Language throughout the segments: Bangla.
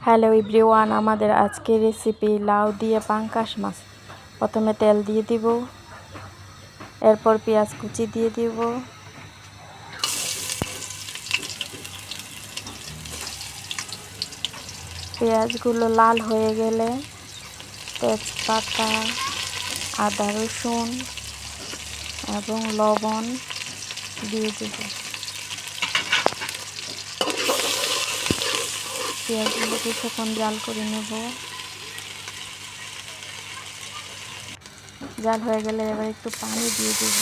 হ্যালো এভরিওয়ান, আমাদের আজকের রেসিপি লাউ দিয়ে পাঙ্গাস মাছ। প্রথমে তেল দিয়ে দিব, এরপর পেঁয়াজ কুচি দিয়ে দিব, পেঁয়াজগুলো লাল হয়ে গেলে তেজপাতা, আদা রসুন এবং লবণ দিয়ে দেব। পেঁয়াজগুলো কিছুক্ষণ জাল করে নেব। জাল হয়ে গেলে এবার একটু পানি দিয়ে দেব।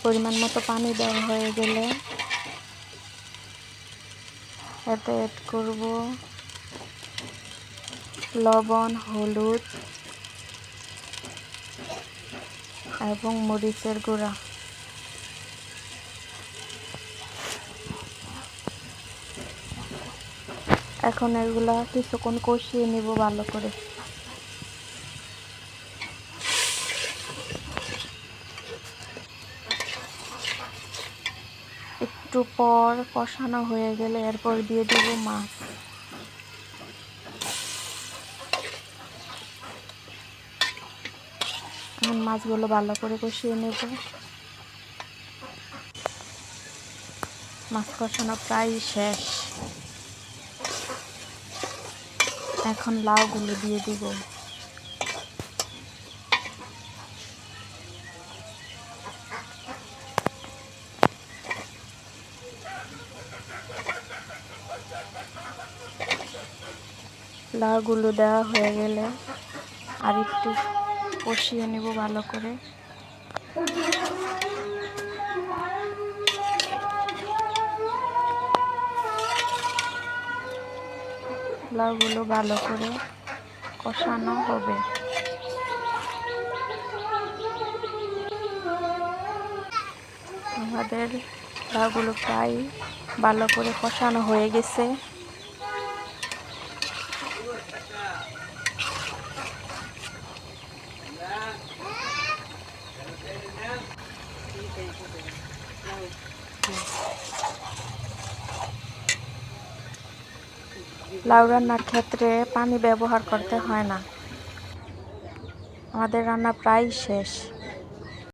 পরিমাণ মতো পানি দেওয়া হয়ে গেলে এতে অ্যাড করব লবণ, হলুদ এবং মরিচের গুঁড়া। এখন এগুলা কিছুক্ষণ কষিয়ে নিব ভালো করে। একটু পর কষানো হয়ে গেলে এরপর দিয়ে দিব মাছ। এখন মাছগুলো ভালো করে কষিয়ে নেব। মাছ কষানো প্রায় শেষ। এখন লাউগুলো দিয়ে দিব। লাউগুলো দেওয়া হয়ে গেলে আর একটু কষিয়ে নেব ভালো করে। লাউগুলো ভালো করে কষানো হবে। আমাদের লাউগুলো প্রায় ভালো করে কষানো হয়ে গেছে। লাউ রান্নার ক্ষেত্রে পানি ব্যবহার করতে হয় না। আমাদের রান্না প্রায় শেষ।